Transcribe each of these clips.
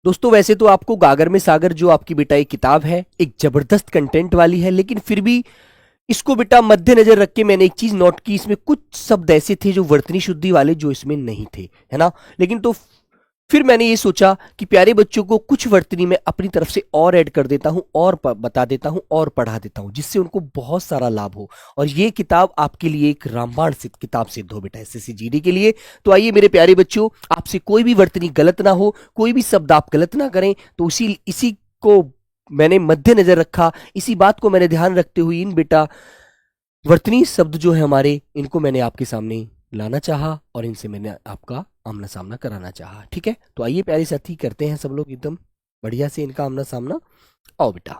दोस्तों वैसे तो आपको गागर में सागर जो आपकी बेटा एक किताब है, एक जबरदस्त कंटेंट वाली है, लेकिन फिर भी इसको बेटा मद्देनजर रख के मैंने एक चीज नोट की, इसमें कुछ शब्द ऐसे थे जो वर्तनी शुद्धि वाले जो इसमें नहीं थे, है ना। लेकिन तो फिर मैंने ये सोचा कि प्यारे बच्चों को कुछ वर्तनी में अपनी तरफ से और ऐड कर देता हूं और बता देता हूं और पढ़ा देता हूं, जिससे उनको बहुत सारा लाभ हो। और ये किताब आपके लिए एक रामबाण सिद्ध किताब सिद्ध हो बेटा एसएससी जीडी के लिए। तो आइए मेरे प्यारे बच्चों, आपसे कोई भी वर्तनी गलत ना हो, कोई भी शब्द आप गलत ना करें, तो इसी को मैंने मद्देनजर रखा, इसी बात को मैंने ध्यान रखते हुए इन बेटा वर्तनी शब्द जो है हमारे, इनको मैंने आपके सामने लाना चाहा और इनसे मैंने आपका आमना सामना कराना चाहा। ठीक है, तो आइए प्यारे साथी करते हैं सब लोग एकदम बढ़िया से इनका आमना सामना। आओ बेटा।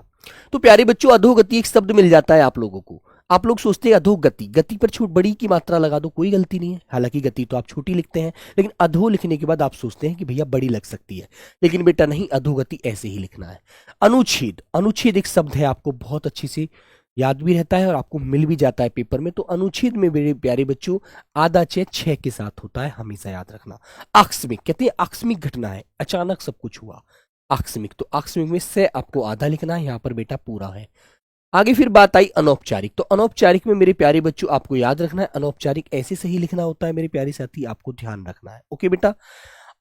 तो प्यारे बच्चों, अधोगति एक शब्द मिल जाता है आप लोगों को। आप लोग सोचते हैं अधोगति, गति पर छूट बड़ी की मात्रा लगा दो, कोई गलती नहीं है। हालांकि गति तो आप छोटी लिखते हैं, लेकिन अधो लिखने के बाद आप सोचते हैं कि भैया बड़ी लग सकती है, लेकिन बेटा नहीं, अधोगति ऐसे ही लिखना है। अनुच्छेद, अनुच्छेद एक शब्द है, आपको बहुत अच्छी से याद भी रहता है और आपको मिल भी जाता है पेपर में। तो अनुच्छेद में मेरे प्यारे बच्चों आधा छेद 6 के साथ होता है, हमेशा याद रखना। आकस्मिक, कहते हैं आकस्मिक घटना है, अचानक सब कुछ हुआ, आकस्मिक। तो आकस्मिक में से आपको आधा लिखना है, यहां पर बेटा पूरा है। आगे फिर बात आई अनौपचारिक। तो अनौपचारिक में मेरे प्यारे बच्चों आपको याद रखना है, अनौपचारिक ऐसे सही लिखना होता है मेरे प्यारे साथी, आपको ध्यान रखना है। ओके बेटा।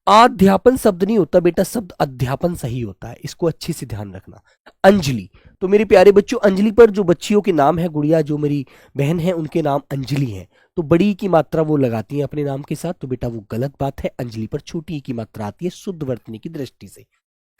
अध्यापन शब्द नहीं होता बेटा, शब्द अध्यापन सही होता है, इसको अच्छे से ध्यान रखना। अंजलि, तो मेरे प्यारे बच्चों अंजलि पर जो बच्चियों के नाम है, गुड़िया जो मेरी बहन है उनके नाम अंजलि हैं, तो बड़ी की मात्रा वो लगाती हैं अपने नाम के साथ, तो बेटा वो गलत बात है। अंजलि पर छोटी की मात्रा आती है शुद्ध वर्तनी की दृष्टि से।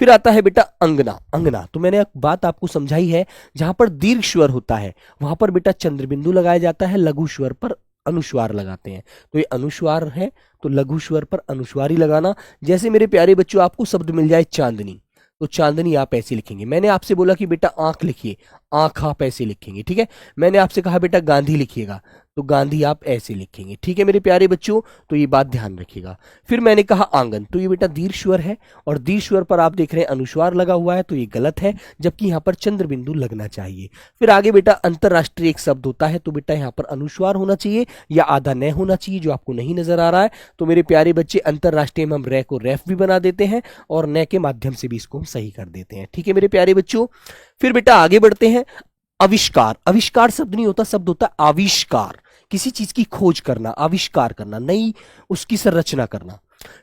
फिर आता है बेटा अंगना। अंगना तो मैंने एक बात आपको समझाई है, जहां पर दीर्घ स्वर होता है वहां पर बेटा चंद्रबिंदु लगाया जाता है, लघु स्वर पर अनुस्वार लगाते हैं। तो ये अनुस्वार है, तो लघु स्वर पर अनुस्वार ही लगाना। जैसे मेरे प्यारे बच्चों आपको शब्द मिल जाए चांदनी, तो चांदनी आप ऐसे लिखेंगे। मैंने आपसे बोला कि बेटा आंख लिखिए, आंख आप ऐसे लिखेंगे, ठीक है। मैंने आपसे कहा बेटा गांधी लिखिएगा, तो गांधी आप ऐसे लिखेंगे, ठीक है मेरे प्यारे बच्चों, तो ये बात ध्यान रखिएगा। फिर मैंने कहा आंगन, तो ये बेटा दीर्घ स्वर है और दीर्घ स्वर पर आप देख रहे हैं अनुस्वार लगा हुआ है, तो ये गलत है, जबकि यहाँ पर चंद्र बिंदु लगना चाहिए। फिर आगे बेटा अंतरराष्ट्रीय एक शब्द होता है, तो बेटा यहाँ पर अनुस्वार होना चाहिए या आधा न होना चाहिए, जो आपको नहीं नजर आ रहा है। तो मेरे प्यारे बच्चे अंतरराष्ट्रीय में हम रे को रेफ भी बना देते हैं और न के माध्यम से भी इसको हम सही कर देते हैं, ठीक है मेरे प्यारे बच्चों। फिर बेटा आगे बढ़ते हैं। आविष्कार, आविष्कार शब्द नहीं होता, शब्द होता है आविष्कार, किसी चीज की खोज करना, आविष्कार करना, नई उसकी संरचना करना।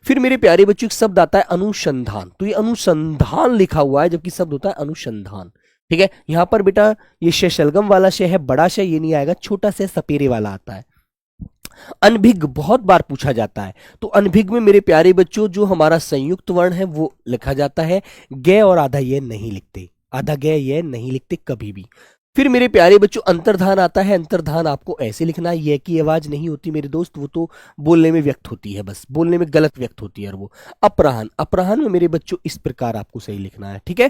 फिर मेरे प्यारे बच्चों एक शब्द आता है अनुसंधान, तो ये अनुसंधान लिखा हुआ है, जबकि शब्द होता है अनुसंधान, ठीक है। यहां पर बेटा ये शय शलगम वाला शय है, बड़ा शय ये नहीं आएगा, छोटा शय सपेरे वाला आता है। अनभिज्ञ बहुत बार पूछा जाता है, तो अनभिज्ञ में मेरे प्यारे बच्चों जो हमारा संयुक्त वर्ण है वो लिखा जाता है, गे और आधा ये नहीं लिखते, आधा गे ये नहीं लिखते कभी भी। फिर मेरे प्यारे बच्चों अंतर्धान आता है, अंतर्धान आपको ऐसे लिखना है, ये की आवाज नहीं होती मेरे दोस्त, वो तो बोलने में व्यक्त होती है, बस बोलने में गलत व्यक्त होती है। और वो अपराहन, अपराहन में मेरे बच्चों इस प्रकार आपको सही लिखना है, ठीक है।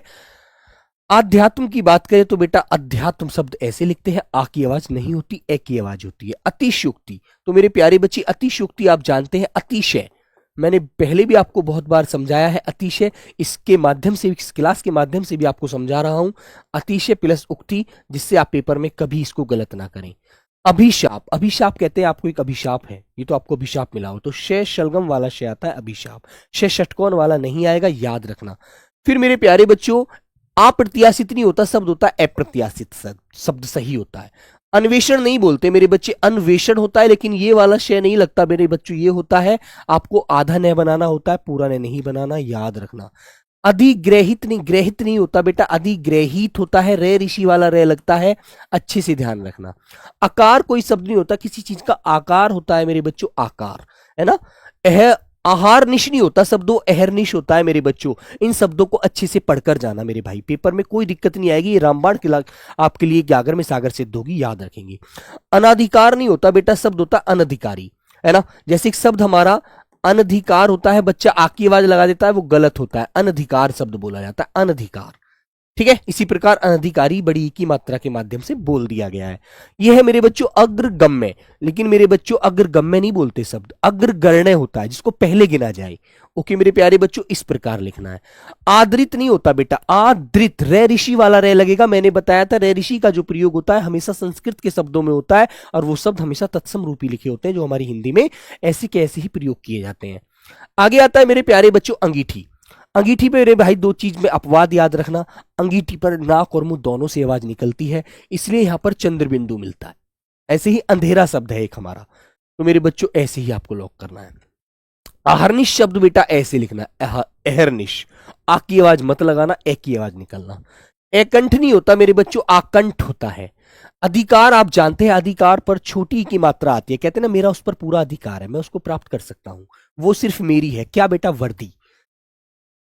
आध्यात्म की बात करें तो बेटा अध्यात्म शब्द ऐसे लिखते हैं, आ की आवाज नहीं होती, ए की आवाज होती है। अतिशयोक्ति, तो मेरे प्यारे बच्चे अतिशयोक्ति आप जानते हैं, अतिशय मैंने पहले भी आपको बहुत बार समझाया है, अतिशय इसके माध्यम से, इस क्लास के माध्यम से भी आपको समझा रहा हूं, अतिशय प्लस उक्ति, जिससे आप पेपर में कभी इसको गलत ना करें। अभिशाप, अभिशाप कहते हैं आपको एक अभिशाप है, ये तो आपको अभिशाप मिला हो, तो शय शलगम वाला शय आता है अभिशाप, शय षटकोण वाला नहीं आएगा, याद रखना। फिर मेरे प्यारे बच्चों अप्रत्याशित नहीं होता, शब्द होता है अप्रत्याशित, शब्द सही होता है। अन्वेषण नहीं बोलते मेरे बच्चे, अन्वेषण होता है, लेकिन ये वाला शय नहीं लगता मेरे बच्चों, ये होता है, आपको आधा न बनाना होता है, पूरा न नहीं बनाना, याद रखना। अधिग्रहित नहीं, ग्रहित नहीं होता बेटा, अधिग्रहित होता है, रे ऋषि वाला रे लगता है, अच्छे से ध्यान रखना। आकार कोई शब्द नहीं होता, किसी चीज का आकार होता है मेरे बच्चों, आकार, है ना। आहार निश नहीं होता, शब्दों अहरनिश होता है मेरे बच्चों। इन शब्दों को अच्छे से पढ़कर जाना मेरे भाई, पेपर में कोई दिक्कत नहीं आएगी, ये रामबाण के आपके लिए गागर में सागर सिद्ध होगी, याद रखेंगे। अनाधिकार नहीं होता बेटा, शब्द होता अनधिकारी, है ना। जैसे एक शब्द हमारा अनधिकार होता है, बच्चा आ की आवाज लगा देता है, वो गलत होता है, अनधिकार शब्द बोला जाता है, अनधिकार, ठीक है। इसी प्रकार अनधिकारी बड़ी की मात्रा के माध्यम से बोल दिया गया है। यह है मेरे बच्चों अग्रगम्य, लेकिन मेरे बच्चों अग्रगम्य नहीं बोलते शब्द, अग्रगण्य होता है, जिसको पहले गिना जाए। ओके मेरे प्यारे बच्चों, इस प्रकार लिखना है। आदृत नहीं होता बेटा, आदृत रे ऋषि वाला रे लगेगा, मैंने बताया था रे ऋषि का जो प्रयोग होता है हमेशा संस्कृत के शब्दों में होता है, और वो शब्द हमेशा तत्सम रूपी लिखे होते हैं, जो हमारी हिंदी में ऐसे के ऐसे ही प्रयोग किए जाते हैं। आगे आता है मेरे प्यारे बच्चों अंगीठी। अंगीठी पे मेरे भाई दो चीज में अपवाद याद रखना, अंगीठी पर नाक और मुंह दोनों से आवाज निकलती है, इसलिए यहां पर चंद्र बिंदु मिलता है। ऐसे ही अंधेरा शब्द है एक हमारा, तो मेरे बच्चों ऐसे ही आपको लॉक करना है। अहर्निश शब्द बेटा ऐसे लिखना है, अहर्निश, आ की आवाज मत लगाना, ए की आवाज निकलना। एकंठ नहीं होता मेरे बच्चों, आकंठ होता है। अधिकार आप जानते हैं, अधिकार पर छोटी की मात्रा आती है, कहते हैं ना मेरा उस पर पूरा अधिकार है, मैं उसको प्राप्त कर सकता हूं, वो सिर्फ मेरी है। क्या बेटा? वर्दी।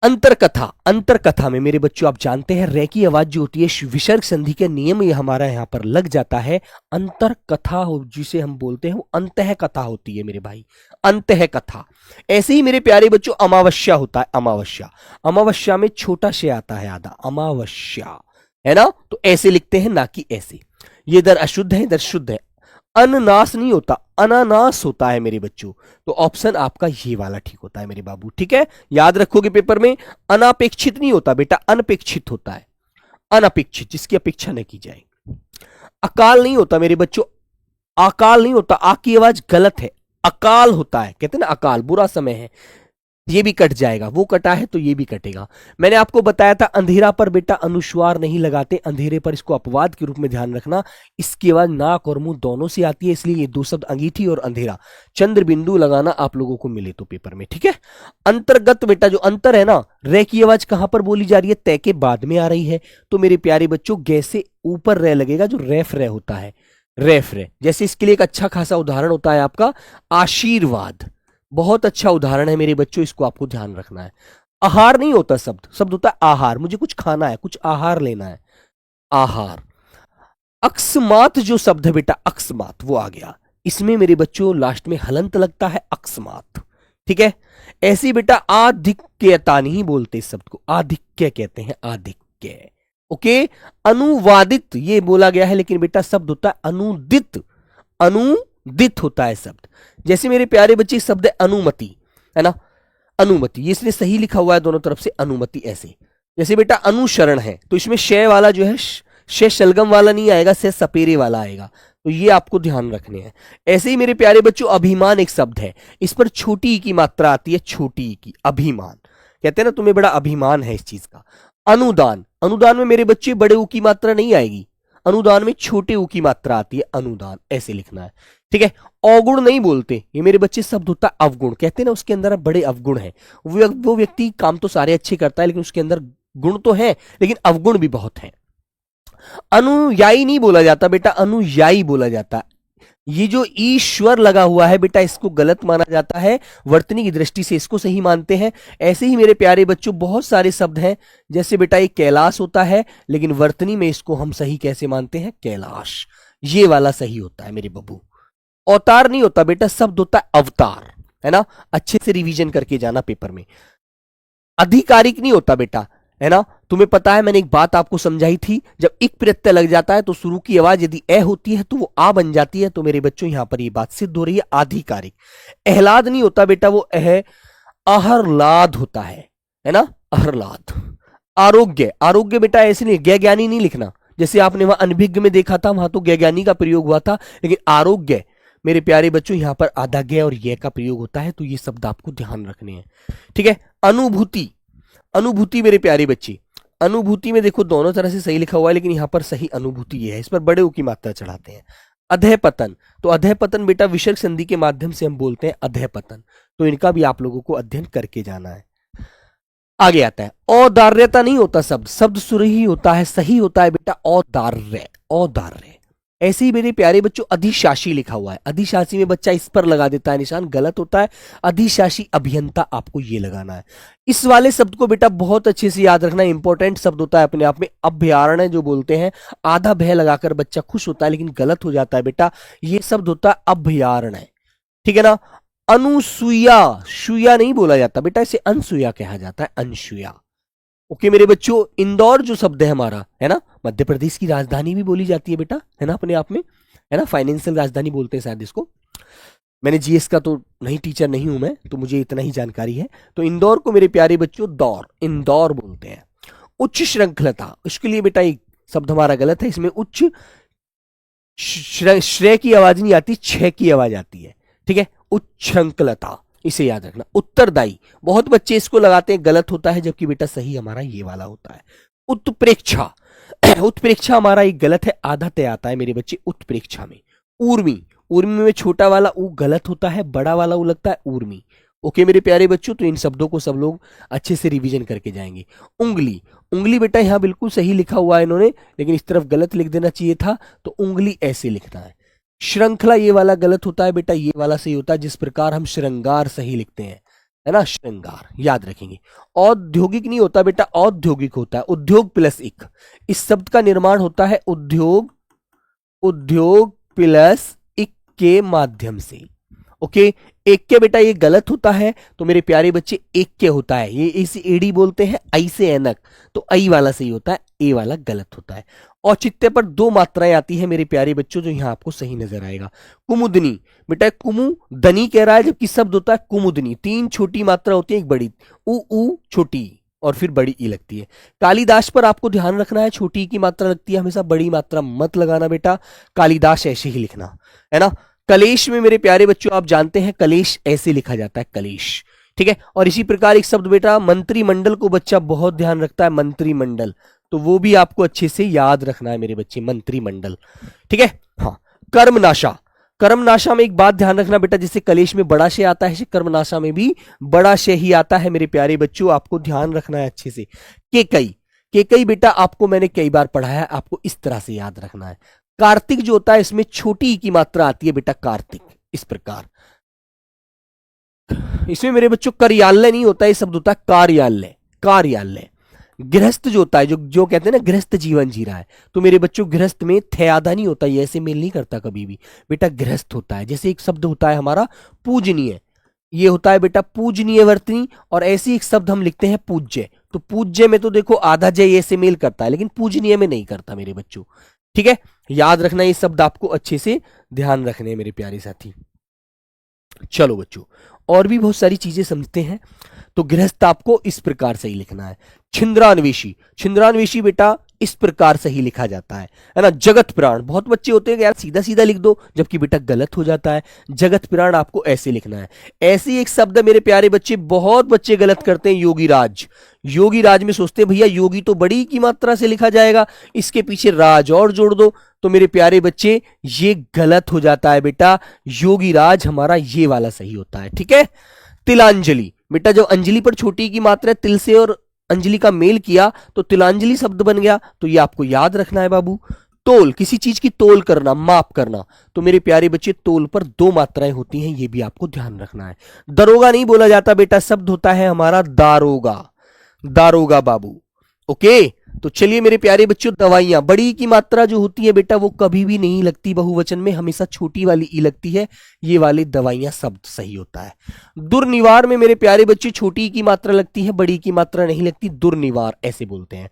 अंतरकथा, अंतरकथा में मेरे बच्चों आप जानते हैं रे की आवाज जो होती है विसर्ग संधि के नियम ये हमारा यहां पर लग जाता है। अंतरकथा जिसे हम बोलते हैं वो अंतः कथा होती है मेरे भाई, अंतः कथा। ऐसे ही मेरे प्यारे बच्चों अमावस्या होता है, अमावस्या, अमावस्या में छोटा से आता है आधा, अमावस्या, है ना? तो ऐसे लिखते हैं ना कि ऐसे। ये इधर अशुद्ध है, इधर शुद्ध है। अननास नहीं होता, अनानास होता है मेरे बच्चों। तो ऑप्शन आपका ये वाला ठीक होता है मेरे बाबू, ठीक है? याद रखोगे पेपर में। अनापेक्षित नहीं होता बेटा, अनपेक्षित होता है, अनपेक्षित, जिसकी अपेक्षा न की जाए। अकाल नहीं होता मेरे बच्चों, अकाल नहीं होता, आ की आवाज गलत है, अकाल होता है। कहते हैं ना अकाल बुरा समय है, ये भी कट जाएगा, वो कटा है तो ये भी कटेगा। मैंने आपको बताया था अंधेरा पर बेटा अनुस्वार नहीं लगाते, अंधेरे पर इसको अपवाद के रूप में ध्यान रखना। इसके बाद नाक और मुंह दोनों से आती है, इसलिए ये दो शब्द अंगीठी और अंधेरा चंद्र बिंदु लगाना आप लोगों को मिले तो पेपर में, ठीक है? अंतर्गत बेटा जो अंतर है ना, रे की आवाज कहां पर बोली जा रही है? तय के बाद में आ रही है। तो मेरे प्यारे बच्चों गे से ऊपर रे लगेगा, जो रेफ रे होता है, रेफ रे। जैसे इसके लिए एक अच्छा खासा उदाहरण होता है आपका आशीर्वाद, बहुत अच्छा उदाहरण है मेरे बच्चों, इसको आपको ध्यान रखना है। आहार नहीं होता शब्द, शब्द होता है आहार, मुझे कुछ खाना है, कुछ आहार लेना है, आहार। अकस्मात जो शब्द है बेटा, अकस्मात वो आ गया, इसमें मेरे बच्चों लास्ट में हलंत लगता है, अकस्मात, ठीक है? ऐसी बेटा आधिक्यता नहीं बोलते इस शब्द को, आधिक्य कहते हैं, आधिक्य, ओके? अनुवादित ये बोला गया है, लेकिन बेटा शब्द होता है अनुदित, अनुदित होता है शब्द। जैसे मेरे प्यारे बच्चे शब्द है अनुमति, है ना? अनुमति, ये इसने सही लिखा हुआ है दोनों तरफ से, अनुमति ऐसे। जैसे बेटा अनुसरण है, तो इसमें शय वाला जो है शय शलगम वाला नहीं आएगा, शय सपेरे वाला आएगा, तो ये आपको ध्यान रखने हैं। ऐसे ही मेरे प्यारे बच्चों अभिमान एक शब्द है, इस पर छोटी ई की मात्रा आती है, छोटी ई की, अभिमान। कहते हैं ना तुम्हें बड़ा अभिमान है इस चीज का। अनुदान, अनुदान में मेरे बच्चे बड़े ऊ की मात्रा नहीं आएगी, अनुदान में छोटे ऊ की मात्रा आती है, अनुदान ऐसे लिखना है, ठीक है? अवगुण नहीं बोलते, ये मेरे बच्चे शब्द होता है अवगुण। कहते हैं ना उसके अंदर बड़े अवगुण है, वो व्यक्ति काम तो सारे अच्छे करता है, लेकिन उसके अंदर गुण तो है लेकिन अवगुण भी बहुत है। अनुयायी नहीं बोला जाता बेटा, अनुयायी बोला जाता है। ये जो ईश्वर लगा हुआ है बेटा, इसको गलत माना जाता है, वर्तनी की दृष्टि से इसको सही मानते हैं। ऐसे ही मेरे प्यारे बच्चों बहुत सारे शब्द हैं, जैसे बेटा ये कैलाश होता है, लेकिन वर्तनी में इसको हम सही कैसे मानते हैं? कैलाश, ये वाला सही होता है मेरे बब्बू। अवतार नहीं होता बेटा, शब्द होता है अवतार, है ना? अच्छे से रिवीजन करके जाना पेपर में। आधिकारिक नहीं होता बेटा, है ना? तुम्हें पता है मैंने एक बात आपको समझाई थी, जब इक प्रत्यय लग जाता है तो शुरू की आवाज यदि ए होती है तो वो आ बन जाती है। तो मेरे बच्चों यहां पर ये बात सिद्ध हो रही है, आधिकारिक। एहलाद नहीं होता बेटा, वो आहरलाद होता है ना? आहरलाद। आरोग्य, आरोग्य बेटा ऐसे नहीं, ज्ञ ज्ञानी नहीं लिखना, जैसे आपने वहां अनभिज्ञ में देखा था, वहां तो ज्ञ ज्ञानी का प्रयोग हुआ था, लेकिन आरोग्य मेरे प्यारे बच्चों यहां पर आधा ज्ञ और ये का प्रयोग होता है, तो ये शब्द आपको ध्यान रखने हैं, ठीक है? अनुभूति, अनुभूति मेरे प्यारे बच्चे, अनुभूति में देखो दोनों तरह से सही लिखा हुआ है, लेकिन यहां पर सही अनुभूति ये है, इस पर बड़े ऊ की मात्रा चढ़ाते हैं। अधःपतन, तो अधःपतन बेटा विसर्ग संधि के माध्यम से हम बोलते हैं अधःपतन, तो इनका भी आप लोगों को अध्ययन करके जाना है। आगे आता है औदार्यता नहीं होता शब्द, शब्द सुरही होता है, सही होता है बेटा औदार्य, औदार्य। ऐसे ही मेरे प्यारे बच्चों अधिशासी लिखा हुआ है, अधिशासी में बच्चा इस पर लगा देता है निशान, गलत होता है। अधिशासी अभियंता आपको ये लगाना है। इस वाले शब्द को बेटा बहुत अच्छे से याद रखना, इंपॉर्टेंट शब्द होता है अपने आप में। अभ्यारण्य जो बोलते हैं, आधा भय लगाकर बच्चा खुश होता है, लेकिन गलत हो जाता है बेटा, ये शब्द होता है अभ्यारण्य, ठीक है ना? अनुसुईया, सुया नहीं बोला जाता बेटा, इसे अनसुया कहा जाता है, अनसुया। ओके मेरे बच्चों, इंदौर जो शब्द है हमारा, है ना, मध्य प्रदेश की राजधानी भी बोली जाती है बेटा, है ना, अपने आप में, है ना, फाइनेंशियल राजधानी बोलते हैं शायद इसको। मैंने जीएस का तो नहीं, टीचर नहीं हूं मैं, तो मुझे इतना ही जानकारी है। तो इंदौर को मेरे प्यारे बच्चों दौर, इंदौर बोलते हैं। उच्च श्रृंखलता, इसके लिए बेटा एक शब्द हमारा गलत है, इसमें उच्च श्रेय की आवाज नहीं आती, छह की आवाज आती है, ठीक है? उच्छृंखलता, इसे याद रखना। उत्तरदायी, बहुत बच्चे इसको लगाते हैं, गलत होता है, जबकि बेटा सही हमारा ये वाला होता है। उत्प्रेक्षा, उत्प्रेक्षा हमारा एक गलत है, आधा तय आता है मेरे बच्चे उत्प्रेक्षा में। ऊर्मी, ऊर्मी में छोटा वाला ऊ गलत होता है, बड़ा वाला ऊ लगता है ऊर्मी। ओके मेरे प्यारे बच्चों, तो इन शब्दों को सब लोग अच्छे से रिवीजन करके जाएंगे। उंगली, उंगली बेटा यहाँ बिल्कुल सही लिखा हुआ है इन्होंने, लेकिन इस तरफ गलत लिख देना चाहिए था, तो उंगली ऐसे लिखना है। श्रृंखला ये वाला गलत होता है बेटा, ये वाला सही होता है, जिस प्रकार हम श्रृंगार सही लिखते हैं, है ना, श्रृंगार याद रखेंगे। औद्योगिक नहीं होता बेटा, औद्योगिक होता है, उद्योग प्लस इक। इस शब्द का निर्माण होता है उद्योग, उद्योग प्लस इक के माध्यम से। ओके, एक के बेटा ये गलत होता है, तो मेरे प्यारे बच्चे एक के होता है, ये इसे एडी बोलते हैं, आई से एनक, तो आई वाला सही होता है, ए वाला गलत होता है। औचित्य पर दो मात्राएं आती है मेरे प्यारे बच्चों, जो यहां आपको सही नजर आएगा। कुमुदनी, बेटा कुमुदनी कह रहा है, जबकि शब्द होता है कुमुदनी। तीन छोटी मात्रा होती है, एक बड़ी, उ छोटी और फिर बड़ी ई लगती है। कालिदास पर आपको ध्यान रखना है, छोटी की मात्रा लगती है हमेशा, बड़ी मात्रा मत लगाना बेटा, कालिदास ऐसे ही लिखना, है ना। कलेश में मेरे प्यारे बच्चों आप जानते हैं कलेश ऐसे लिखा जाता है, कलेश, ठीक है। और इसी प्रकार एक शब्द बेटा मंत्रिमंडल को बच्चा बहुत ध्यान रखता है, मंत्रिमंडल, तो वो भी आपको अच्छे से याद रखना है मेरे बच्चे, मंत्रिमंडल, ठीक है। हाँ, कर्मनाशा, कर्मनाशा में एक बात ध्यान रखना बेटा, जैसे कलेश में बड़ा शे आता है, कर्मनाशा में भी बड़ा शे ही आता है मेरे प्यारे बच्चों, आपको ध्यान रखना है अच्छे से। केकई, केकई बेटा आपको मैंने कई बार पढ़ाया है, आपको इस तरह से याद रखना है। कार्तिक जो होता है इसमें छोटी की मात्रा आती है बेटा, कार्तिक, इस प्रकार। इसमें मेरे बच्चों कार्यालय नहीं होता, ये शब्द होता है कार्यालय, कार्यालय। गृहस्थ जो होता है, जो जो कहते हैं ना गृहस्थ जीवन जी रहा है, तो मेरे बच्चों गृहस्थ में थे आधा नहीं होता, ये ऐसे मेल नहीं करता कभी भी बेटा, गृहस्थ होता है। जैसे एक शब्द होता है हमारा पूजनीय, ये होता है बेटा पूजनीय वर्तनी, और ऐसे एक शब्द हम लिखते हैं पूज्य, तो पूज्य में तो देखो आधा जय ऐसे मेल करता है, लेकिन पूजनीय में नहीं करता मेरे बच्चों, ठीक है। याद रखना ये शब्द आपको अच्छे से ध्यान रखने हैं मेरे प्यारे साथी। चलो बच्चों, और भी बहुत सारी चीजें समझते हैं। तो गृहस्थ आपको इस प्रकार से ही लिखना है। छिंद्रान्वेषी, छिंद्रान्वेषी बेटा इस प्रकार से ही लिखा जाता है ना। जगत प्राण, बहुत बच्चे होते हैं कि यार सीधा सीधा लिख दो, जबकि बेटा गलत हो जाता है, जगत प्राण आपको ऐसे लिखना है। ऐसे ही एक शब्द मेरे प्यारे बच्चे, बहुत बच्चे गलत करते हैं, योगी राज। योगी राज में सोचते हैं भैया योगी तो बड़ी की मात्रा से लिखा जाएगा, इसके पीछे राज और जोड़ दो, तो मेरे प्यारे बच्चे ये गलत हो जाता है बेटा, योगी राज हमारा ये वाला सही होता है, ठीक है। तिलांजलि, बेटा जब अंजलि पर छोटी की मात्रा तिल से और अंजलि का मेल किया तो तिलांजलि शब्द बन गया, तो ये आपको याद रखना है बाबू। तोल, किसी चीज की तोल करना, माप करना, तो मेरे प्यारे बच्चे तोल पर दो मात्राएं होती हैं, ये भी आपको ध्यान रखना है। दरोगा नहीं बोला जाता बेटा, शब्द होता है हमारा दारोगा, दारोगा बाबू, ओके। तो चलिए मेरे प्यारे बच्चों, दवाइयां, बड़ी की मात्रा जो होती है बेटा वो कभी भी नहीं लगती बहुवचन में, हमेशा छोटी वाली ई लगती है, ये वाली दवाइयां शब्द सही होता है। दुर्निवार में मेरे प्यारे बच्चे छोटी की मात्रा लगती है, बड़ी की मात्रा नहीं लगती, दुर्निवार ऐसे बोलते हैं।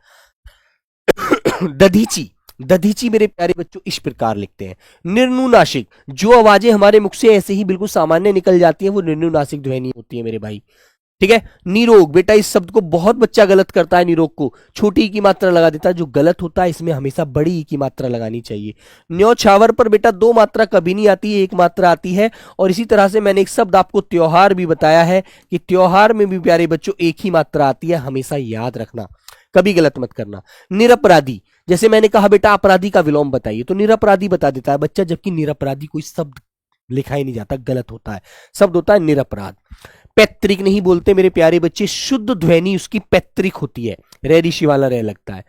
दधीची, दधीची मेरे प्यारे बच्चों इस प्रकार लिखते हैं। निर्नुनासिक, जो आवाजें हमारे मुख से ऐसे ही बिल्कुल सामान्य निकल जाती हैं वो निर्नुनासिक ध्वनि होती है मेरे भाई, ठीक है। निरोग, बेटा इस शब्द को बहुत बच्चा गलत करता है, निरोग को छोटी की मात्रा लगा देता है, जो गलत होता है, इसमें हमेशा बड़ी की मात्रा लगानी चाहिए। न्यौछावर पर बेटा दो मात्रा कभी नहीं आती है, एक मात्रा आती है। और इसी तरह से मैंने एक शब्द आपको त्योहार भी बताया है कि त्योहार में भी प्यारे बच्चों एक ही मात्रा आती है, हमेशा याद रखना, कभी गलत मत करना। निरपराधी, जैसे मैंने कहा बेटा अपराधी का विलोम बताइए, तो निरपराधी बता देता है बच्चा, जबकि निरपराधी कोई शब्द लिखा ही नहीं जाता, गलत होता है, शब्द होता है निरपराध। पैतृक नहीं बोलते मेरे प्यारे बच्चे, शुद्ध ध्वनि उसकी पैतृक होती है, रे ऋषि वाला रे लगता है।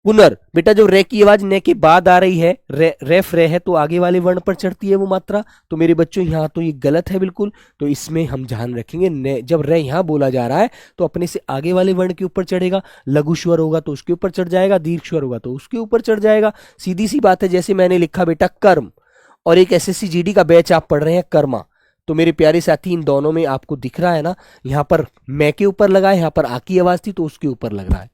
पुनर, बेटा जब रे की आवाज ने के बाद आ रही है, रेफ रे है, तो आगे वाले वर्ण पर चढ़ती है वो मात्रा, तो मेरे बच्चों यहाँ तो ये गलत है बिल्कुल, तो इसमें हम ध्यान रखेंगे, जब रे यहाँ बोला जा रहा है तो अपने से आगे वाले वर्ण के ऊपर चढ़ेगा, लघु स्वर होगा तो उसके ऊपर चढ़ जाएगा, दीर्घ स्वर होगा तो उसके ऊपर चढ़ जाएगा, सीधी सी बात है। जैसे मैंने लिखा बेटा कर्म, और एक एसएससी जीडी का बैच आप पढ़ रहे हैं कर्मा, तो मेरे प्यारे साथी इन दोनों में आपको दिख रहा है ना, यहां पर मैं के ऊपर लगा है, यहां पर आ की आवाज थी तो उसके ऊपर लग रहा है,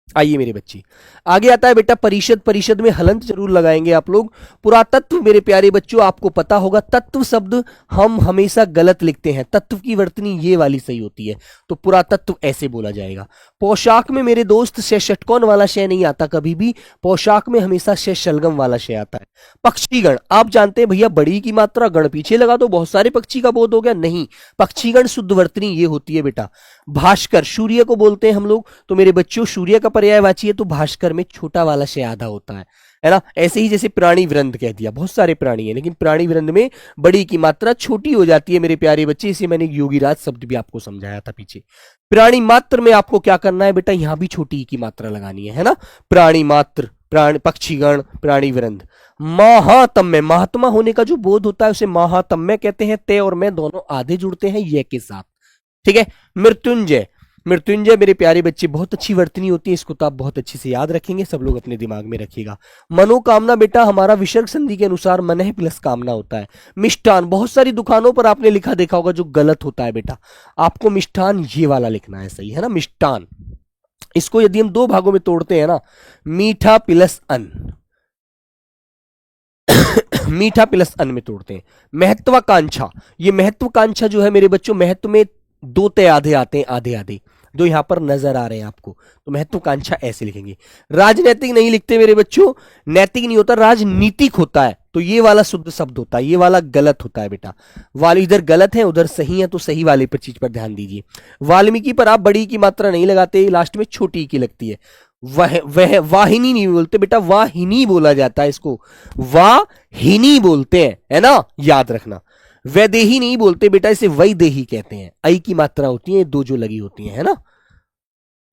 आइए मेरे बच्चे, आगे आता है बेटा परिषद। परिषद में हलंत जरूर लगाएंगे आप लोग। पुरातत्व मेरे प्यारे बच्चों, आपको पता होगा तत्व शब्द हम हमेशा गलत लिखते हैं, तत्व की वर्तनी ये वाली सही होती है, तो पुरातत्व ऐसे बोला जाएगा। पोशाक में मेरे दोस्त शय षटकोण वाला शय नहीं आता कभी भी, पोशाक में हमेशा शय शलगम वाला शय आता है। पक्षीगण, आप जानते हैं भैया बड़ी की मात्रा गण पीछे लगा तो बहुत सारे पक्षी का बोध हो गया, नहीं, पक्षीगण शुद्ध वर्तनी ये होती है बेटा। भास्कर, सूर्य को बोलते हैं हम लोग, तो मेरे बच्चों सूर्य का पर्यायवाची है, तो भास्कर में छोटा वाला शय आधा होता है ना। ऐसे ही जैसे प्राणी वृंद कह दिया, बहुत सारे प्राणी है लेकिन प्राणी वृंद में बड़ी की मात्रा छोटी हो जाती है मेरे प्यारे बच्चे, इसे मैंने योगीराज शब्द भी आपको समझाया था पीछे। प्राणी मात्र में आपको क्या करना है बेटा, यहां भी छोटी की मात्रा लगानी है ना। प्राणी मात्र, प्राणी, पक्षीगण, प्राणी वृंद। महातम्य, महात्मा होने का जो बोध होता है उसे महातम्य कहते हैं। ते और मैं दोनों आधे जुड़ते हैं ये के साथ, ठीक है। मृत्युंजय, मृत्युंजय मेरे प्यारे बच्चे बहुत अच्छी वर्तनी होती है, इसको तो आप बहुत अच्छे से याद रखेंगे, सब लोग अपने दिमाग में रखिएगा। मनोकामना बेटा हमारा विसर्ग संधि के अनुसार मन है प्लस कामना होता है। मिष्ठान, बहुत सारी दुकानों पर आपने लिखा देखा होगा जो गलत होता है बेटा, आपको मिष्ठान ये वाला लिखना है, सही है ना, मिष्ठान। इसको यदि हम दो भागों में तोड़ते हैं ना, मीठा प्लस अन्न, मीठा प्लस अन्न में तोड़ते हैं। महत्वाकांक्षा, ये महत्वाकांक्षा जो है मेरे बच्चों, महत्व में दो ते आधे आते हैं, आधे आधे जो यहां पर नजर आ रहे हैं आपको, तो महत्वाकांक्षा ऐसे लिखेंगे। राजनैतिक नहीं लिखते मेरे बच्चों, नैतिक नहीं होता, राजनीतिक होता है, तो ये वाला शुद्ध शब्द होता है, ये वाला गलत होता है बेटा। वाली इधर गलत है उधर सही है, तो सही वाले पर चीज पर ध्यान दीजिए। वाल्मीकि पर आप बड़ी की मात्रा नहीं लगाते, लास्ट में छोटी की लगती है। वह वाहिनी नहीं बोलते बेटा, वाहिनी बोला जाता है इसको, वाहिनी बोलते हैं, है ना, याद रखना। वैदेही नहीं बोलते बेटा, इसे वैदेही कहते हैं, आई की मात्रा होती है, दो जो लगी होती है ना,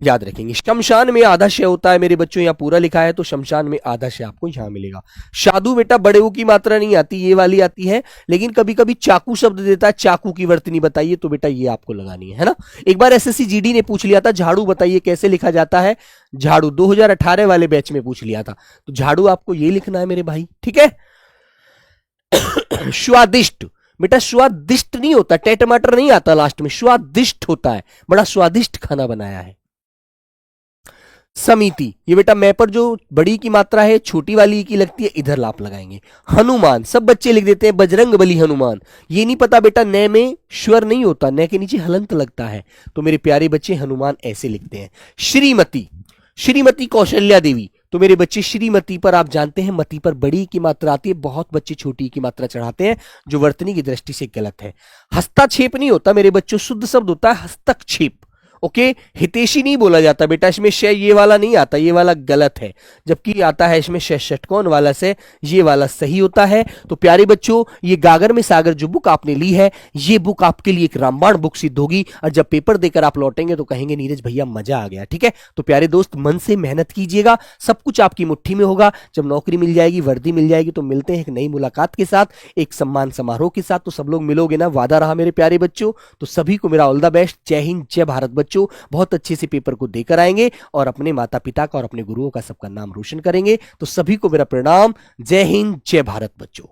याद रखेंगे। शमशान में आधा शय होता है मेरे बच्चों, यहां पूरा लिखा है तो शमशान में आधा शय आपको यहां मिलेगा। साधु बेटा बड़े ऊ की मात्रा नहीं आती, ये वाली आती है, लेकिन कभी कभी चाकू शब्द देता है, चाकू की वर्तनी बताइए, तो बेटा ये आपको लगानी है ना। एक बार एसएससी जीडी ने पूछ लिया था झाड़ू बताइए कैसे लिखा जाता है, झाड़ू 2018 वाले बैच में पूछ लिया था, तो झाड़ू आपको ये लिखना है मेरे भाई, ठीक है। स्वादिष्ट बेटा, स्वादिष्ट नहीं होता, टे टमाटर नहीं आता लास्ट में, स्वादिष्ट होता है, बड़ा स्वादिष्ट खाना बनाया है। समिति, ये बेटा मैं पर जो बड़ी की मात्रा है छोटी वाली की लगती है, इधर लाप लगाएंगे। हनुमान, सब बच्चे लिख देते हैं बजरंग बली हनुमान, ये नहीं पता बेटा न में स्वर नहीं होता, न के नीचे हलंत लगता है, तो मेरे प्यारे बच्चे हनुमान ऐसे लिखते हैं। श्रीमती, श्रीमती कौशल्या देवी, तो मेरे बच्चे श्रीमती पर आप जानते हैं मती पर बड़ी की मात्रा आती है, बहुत बच्चे छोटी की मात्रा चढ़ाते हैं, जो वर्तनी की दृष्टि से गलत है। हस्ताक्षेप नहीं होता मेरे बच्चों, शुद्ध शब्द होता है हस्तक्षेप, ओके। हितेशी नहीं बोला जाता बेटा, इसमें शय ये वाला नहीं आता, ये वाला गलत है, जबकि आता है इसमें शय षटकोण वाला से, ये वाला सही होता है। तो प्यारे बच्चों ये गागर में सागर जो बुक आपने ली है, ये बुक आपके लिए एक रामबाण बुक सिद्ध होगी, और जब पेपर देकर आप लौटेंगे तो कहेंगे नीरज भैया मजा आ गया, ठीक है। तो प्यारे दोस्त मन से मेहनत कीजिएगा, सब कुछ आपकी मुट्ठी में होगा, जब नौकरी मिल जाएगी, वर्दी मिल जाएगी, तो मिलते हैं एक नई मुलाकात के साथ, एक सम्मान समारोह के साथ, तो सब लोग मिलोगे ना, वादा रहा मेरे प्यारे बच्चों। तो सभी को मेरा ऑल द बेस्ट, जय हिंद जय भारत बच्चों, बहुत अच्छे से पेपर को देकर आएंगे और अपने माता पिता का और अपने गुरुओं का सबका नाम रोशन करेंगे। तो सभी को मेरा प्रणाम, जय हिंद जय भारत बच्चों।